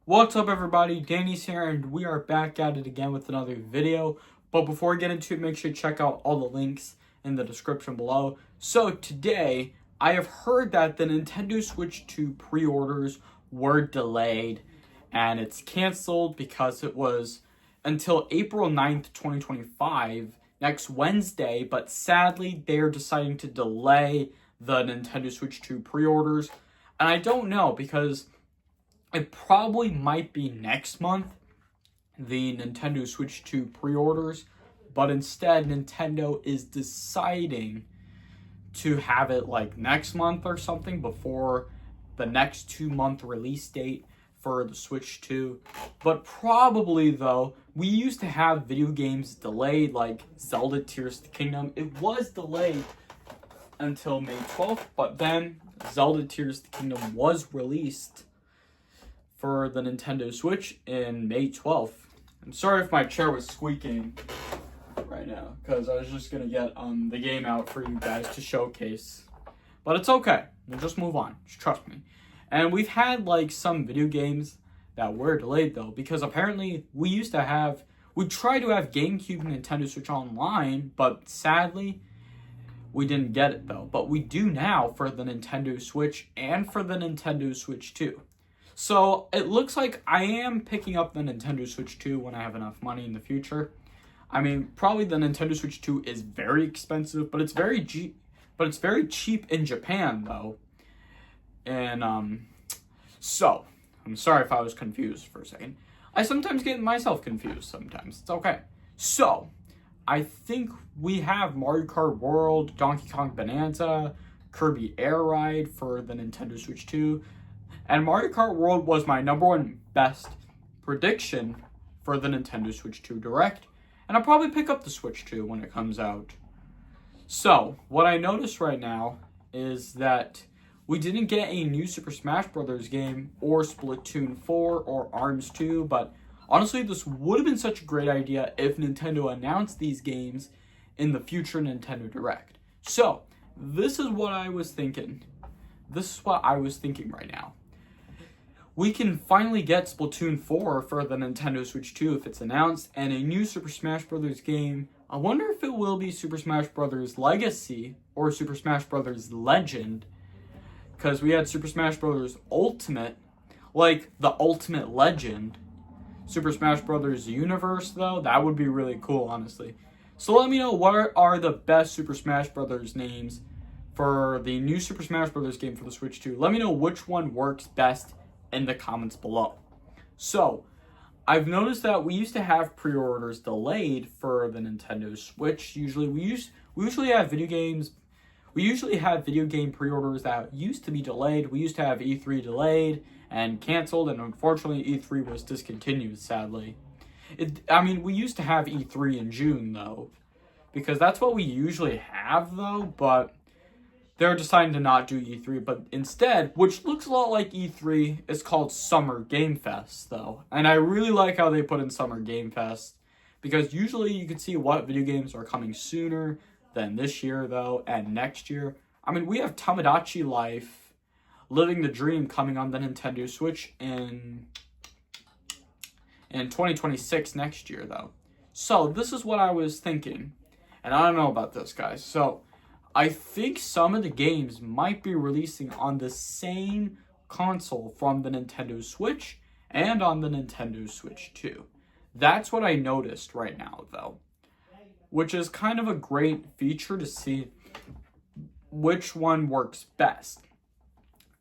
What's up everybody, Danny's here and we are back at it again with another video. But before we get into it, make sure to check out all the links in the description below. So today, I have heard that the Nintendo Switch 2 pre-orders were delayed and it's canceled because it was until April 9th, 2025, next Wednesday, but sadly they are deciding to delay the Nintendo Switch 2 pre-orders. And I don't know because it probably might be next month, the Nintendo Switch 2 pre-orders, but instead Nintendo is deciding to have it like next month or something before the next 2-month release date for the Switch 2. But probably though, we used to have video games delayed like Zelda Tears of the Kingdom. It was delayed until May 12th, but then Zelda Tears of the Kingdom was released for the Nintendo Switch in May 12th. I'm sorry if my chair was squeaking right now, because I was just going to get the game out for you guys to showcase. But it's okay. We'll just move on. Just trust me. And we've had like some video games that were delayed though, because apparently we tried to have GameCube and Nintendo Switch Online, but sadly we didn't get it though. But we do now for the Nintendo Switch and for the Nintendo Switch 2. So it looks like I am picking up the Nintendo Switch 2 when I have enough money in the future. I mean, probably the Nintendo Switch 2 is very expensive, but it's very cheap in Japan though. And so I'm sorry if I was confused for a second. I sometimes get myself confused sometimes. It's okay. So I think we have Mario Kart World, Donkey Kong Bonanza, Kirby Air Ride for the Nintendo Switch 2. And Mario Kart World was my #1 best prediction for the Nintendo Switch 2 Direct. And I'll probably pick up the Switch 2 when it comes out. So, what I noticed right now is that we didn't get a new Super Smash Bros. Game or Splatoon 4 or ARMS 2. But honestly, this would have been such a great idea if Nintendo announced these games in the future Nintendo Direct. So, this is what I was thinking. This is what I was thinking right now. We can finally get Splatoon 4 for the Nintendo Switch 2 if it's announced, and a new Super Smash Bros. Game. I wonder if it will be Super Smash Bros. Legacy or Super Smash Bros. Legend, because we had Super Smash Bros. Ultimate, like the Ultimate Legend. Super Smash Bros. Universe, though, that would be really cool, honestly. So let me know what are the best Super Smash Bros. Names for the new Super Smash Bros. Game for the Switch 2. Let me know which one works best in the comments below. So, I've noticed that we used to have pre-orders delayed for the Nintendo Switch. We usually have video game pre-orders that used to be delayed. We used to have E3 delayed and canceled, and unfortunately E3 was discontinued, sadly. We used to have E3 in June though, because that's what we usually have though, but they're deciding to not do E3, but instead, which looks a lot like E3, is called Summer Game Fest, though. And I really like how they put in Summer Game Fest, because usually you can see what video games are coming sooner than this year, though, and next year. I mean, we have Tamagotchi Life, Living the Dream coming on the Nintendo Switch in 2026 next year, though. So, this is what I was thinking. And I don't know about this, guys. So, I think some of the games might be releasing on the same console from the Nintendo Switch and on the Nintendo Switch 2. That's what I noticed right now, though, which is kind of a great feature to see which one works best.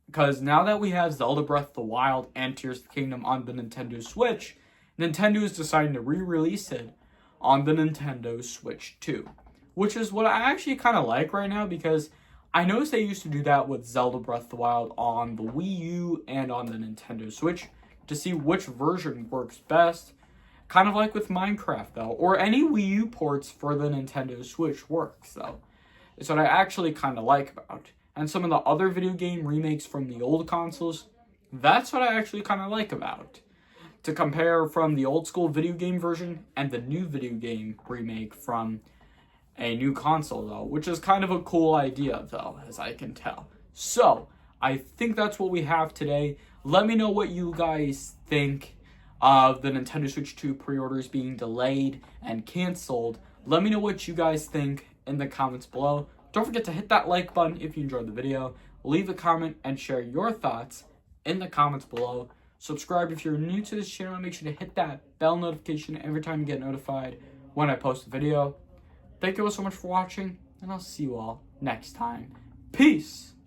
Because now that we have Zelda Breath of the Wild and Tears of the Kingdom on the Nintendo Switch, Nintendo is deciding to re-release it on the Nintendo Switch 2. Which is what I actually kind of like right now, because I noticed they used to do that with Zelda Breath of the Wild on the Wii U and on the Nintendo Switch to see which version works best. Kind of like with Minecraft, though, or any Wii U ports for the Nintendo Switch works, though. It's what I actually kind of like about. And some of the other video game remakes from the old consoles, that's what I actually kind of like about. To compare from the old school video game version and the new video game remake from a new console, though, which is kind of a cool idea, though, as I can tell. So, I think that's what we have today. Let me know what you guys think of the Nintendo Switch 2 pre-orders being delayed and canceled. Let me know what you guys think in the comments below. Don't forget to hit that like button if you enjoyed the video. Leave a comment and share your thoughts in the comments below. Subscribe if you're new to this channel, and make sure to hit that bell notification every time you get notified when I post a video. Thank you all so much for watching, and I'll see you all next time. Peace!